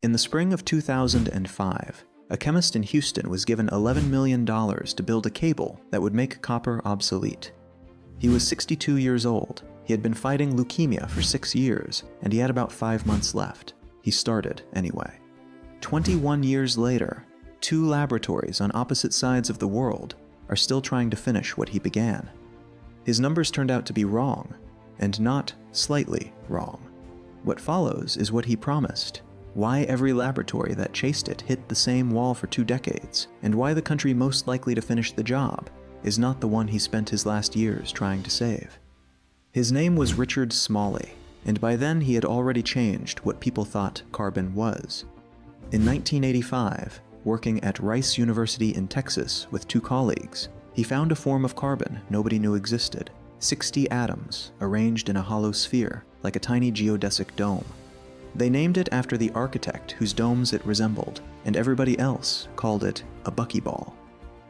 In the spring of 2005, a chemist in Houston was given $11 million to build a cable that would make copper obsolete. He was 62 years old, he had been fighting leukemia for 6 years, and he had about 5 months left. He started anyway. 21 years later, 2 laboratories on opposite sides of the world are still trying to finish what he began. His numbers turned out to be wrong, and not slightly wrong. What follows is what he promised, why every laboratory that chased it hit the same wall for 2 decades, and why the country most likely to finish the job is not the one he spent his last years trying to save. His name was Richard Smalley, and by then he had already changed what people thought carbon was. In 1985, working at Rice University in Texas with 2 colleagues, he found a form of carbon nobody knew existed, 60 atoms arranged in a hollow sphere like a tiny geodesic dome. They named it after the architect whose domes it resembled, and everybody else called it a buckyball.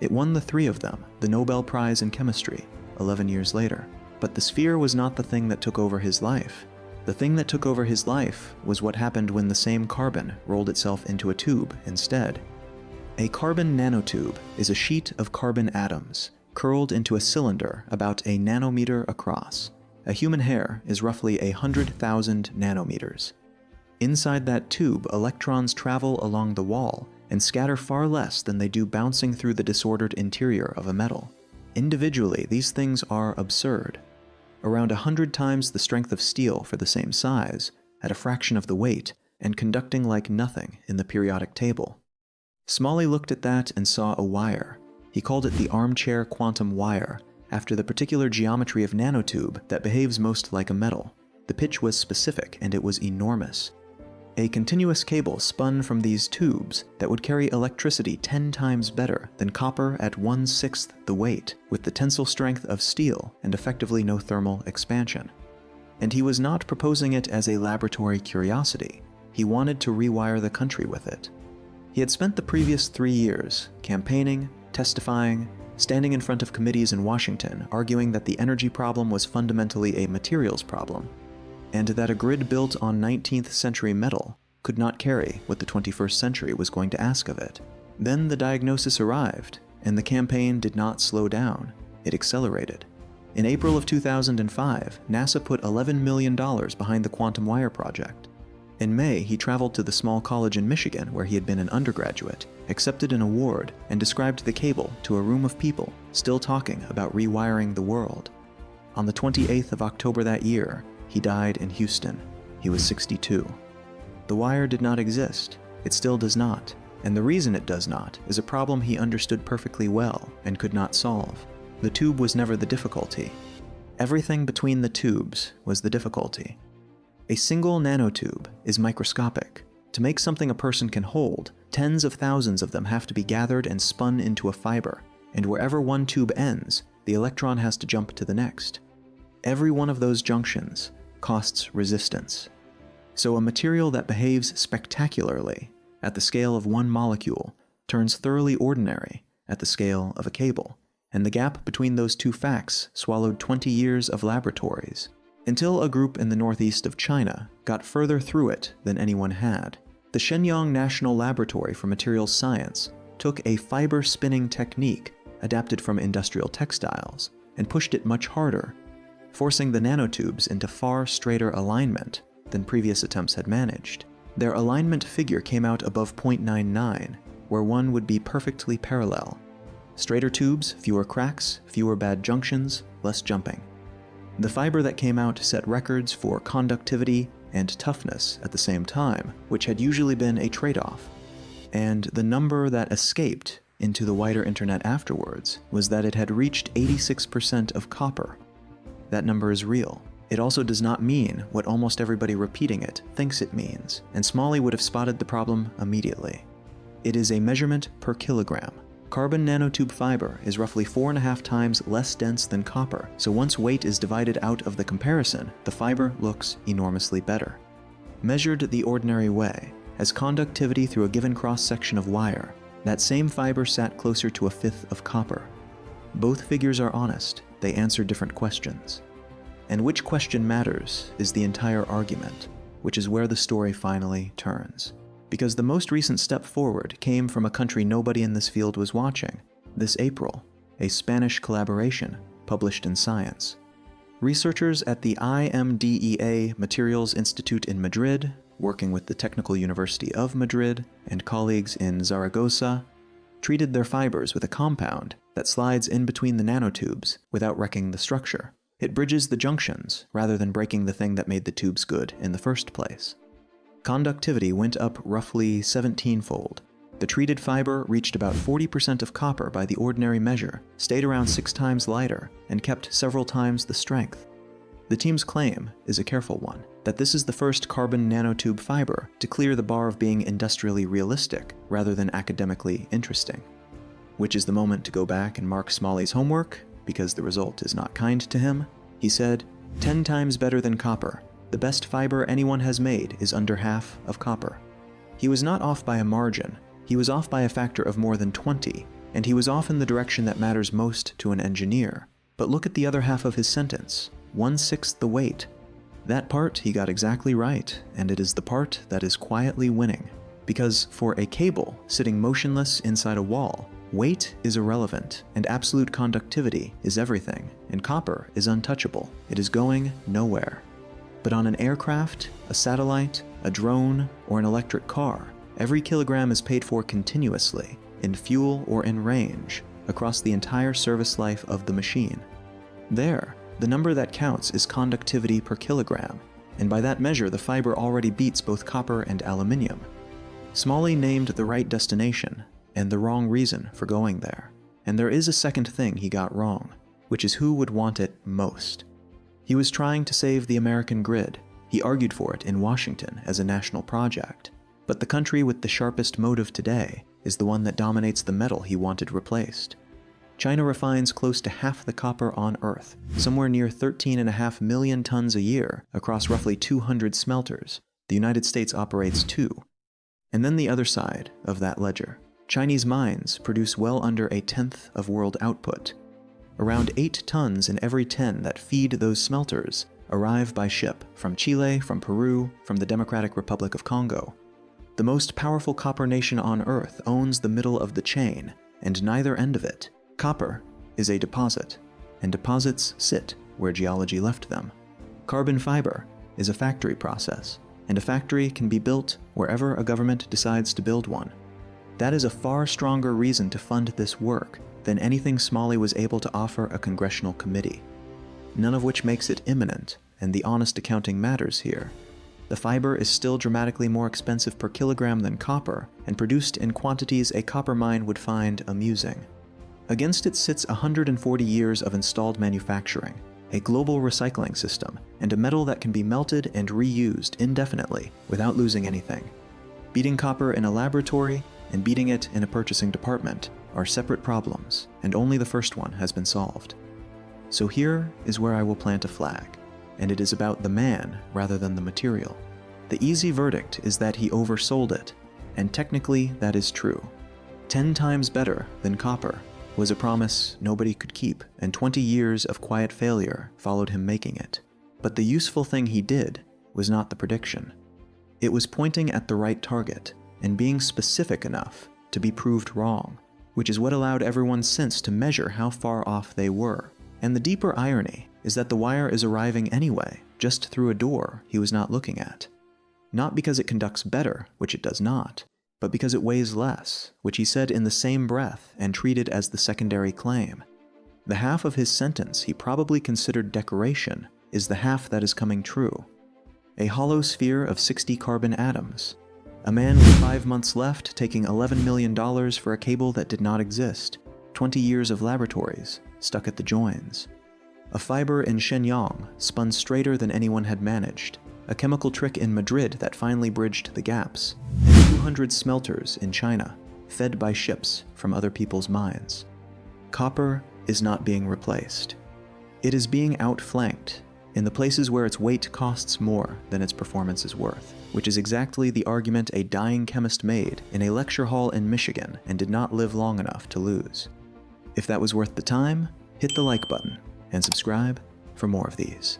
It won the 3 of them the Nobel Prize in Chemistry 11 years later. But the sphere was not the thing that took over his life. The thing that took over his life was what happened when the same carbon rolled itself into a tube instead. A carbon nanotube is a sheet of carbon atoms curled into a cylinder about a nanometer across. A human hair is roughly 100,000 nanometers. Inside that tube, electrons travel along the wall and scatter far less than they do bouncing through the disordered interior of a metal. Individually, these things are absurd. Around 100 times the strength of steel for the same size, at a fraction of the weight, and conducting like nothing in the periodic table. Smalley looked at that and saw a wire. He called it the armchair quantum wire, after the particular geometry of nanotube that behaves most like a metal. The pitch was specific, and it was enormous. A continuous cable spun from these tubes that would carry electricity 10 times better than copper at 1/6 the weight, with the tensile strength of steel and effectively no thermal expansion. And he was not proposing it as a laboratory curiosity. He wanted to rewire the country with it. He had spent the previous 3 years campaigning, testifying, standing in front of committees in Washington, arguing that the energy problem was fundamentally a materials problem, and that a grid built on 19th century metal could not carry what the 21st century was going to ask of it. Then the diagnosis arrived, and the campaign did not slow down, it accelerated. In April of 2005, NASA put $11 million behind the quantum wire project. In May, he traveled to the small college in Michigan where he had been an undergraduate, accepted an award, and described the cable to a room of people still talking about rewiring the world. On the 28th of October that year, he died in Houston. He was 62. The wire did not exist. It still does not. And the reason it does not is a problem he understood perfectly well and could not solve. The tube was never the difficulty. Everything between the tubes was the difficulty. A single nanotube is microscopic. To make something a person can hold, tens of thousands of them have to be gathered and spun into a fiber. And wherever one tube ends, the electron has to jump to the next. Every one of those junctions costs resistance. So a material that behaves spectacularly at the scale of one molecule turns thoroughly ordinary at the scale of a cable, and the gap between those 2 facts swallowed 20 years of laboratories, until a group in the northeast of China got further through it than anyone had. The Shenyang National Laboratory for Materials Science took a fiber spinning technique adapted from industrial textiles and pushed it much harder, forcing the nanotubes into far straighter alignment than previous attempts had managed. Their alignment figure came out above 0.99, where one would be perfectly parallel. Straighter tubes, fewer cracks, fewer bad junctions, less jumping. The fiber that came out set records for conductivity and toughness at the same time, which had usually been a trade-off. And the number that escaped into the wider internet afterwards was that it had reached 86% of copper. That number is real. It also does not mean what almost everybody repeating it thinks it means, and Smalley would have spotted the problem immediately. It is a measurement per kilogram. Carbon nanotube fiber is roughly 4.5 times less dense than copper, so once weight is divided out of the comparison, the fiber looks enormously better. Measured the ordinary way, as conductivity through a given cross-section of wire, that same fiber sat closer to 1/5 of copper. Both figures are honest, they answer different questions. And which question matters is the entire argument, which is where the story finally turns. Because the most recent step forward came from a country nobody in this field was watching. This April, a Spanish collaboration published in Science. Researchers at the IMDEA Materials Institute in Madrid, working with the Technical University of Madrid and colleagues in Zaragoza, treated their fibers with a compound that slides in between the nanotubes without wrecking the structure. It bridges the junctions rather than breaking the thing that made the tubes good in the first place. Conductivity went up roughly 17-fold. The treated fiber reached about 40% of copper by the ordinary measure, stayed around 6 times lighter, and kept several times the strength. The team's claim is a careful one, that this is the first carbon nanotube fiber to clear the bar of being industrially realistic rather than academically interesting. Which is the moment to go back and mark Smalley's homework, because the result is not kind to him. He said, 10 times better than copper. The best fiber anyone has made is under half of copper. He was not off by a margin. He was off by a factor of more than 20, and he was off in the direction that matters most to an engineer. But look at the other half of his sentence, 1/6 the weight. That part he got exactly right, and it is the part that is quietly winning. Because for a cable sitting motionless inside a wall, weight is irrelevant, and absolute conductivity is everything, and copper is untouchable. It is going nowhere. But on an aircraft, a satellite, a drone, or an electric car, every kilogram is paid for continuously, in fuel or in range, across the entire service life of the machine. There, the number that counts is conductivity per kilogram, and by that measure the fiber already beats both copper and aluminium. Smalley named the right destination, and the wrong reason for going there. And there is a second thing he got wrong, which is who would want it most. He was trying to save the American grid. He argued for it in Washington as a national project. But the country with the sharpest motive today is the one that dominates the metal he wanted replaced. China refines close to half the copper on Earth, somewhere near 13.5 million tons a year across roughly 200 smelters. The United States operates 2. And then the other side of that ledger. Chinese mines produce well under 1/10 of world output. Around 8 tons in every 10 that feed those smelters arrive by ship from Chile, from Peru, from the Democratic Republic of Congo. The most powerful copper nation on Earth owns the middle of the chain, and neither end of it. Copper is a deposit, and deposits sit where geology left them. Carbon fiber is a factory process, and a factory can be built wherever a government decides to build one. That is a far stronger reason to fund this work than anything Smalley was able to offer a congressional committee. None of which makes it imminent, and the honest accounting matters here. The fiber is still dramatically more expensive per kilogram than copper, and produced in quantities a copper mine would find amusing. Against it sits 140 years of installed manufacturing, a global recycling system, and a metal that can be melted and reused indefinitely without losing anything. Beating copper in a laboratory and beating it in a purchasing department are separate problems, and only the first one has been solved. So here is where I will plant a flag, and it is about the man rather than the material. The easy verdict is that he oversold it, and technically that is true. 10 times better than copper was a promise nobody could keep, and 20 years of quiet failure followed him making it. But the useful thing he did was not the prediction. It was pointing at the right target, and being specific enough to be proved wrong, which is what allowed everyone since to measure how far off they were. And the deeper irony is that the wire is arriving anyway, just through a door he was not looking at. Not because it conducts better, which it does not, but because it weighs less, which he said in the same breath and treated as the secondary claim. The half of his sentence he probably considered decoration is the half that is coming true. A hollow sphere of 60 carbon atoms. A man with 5 months left taking $11 million for a cable that did not exist. 20 years of laboratories stuck at the joins. A fiber in Shenyang spun straighter than anyone had managed. A chemical trick in Madrid that finally bridged the gaps. And 200 smelters in China, fed by ships from other people's mines. Copper is not being replaced. It is being outflanked in the places where its weight costs more than its performance is worth, which is exactly the argument a dying chemist made in a lecture hall in Michigan and did not live long enough to lose. If that was worth the time, hit the like button and subscribe for more of these.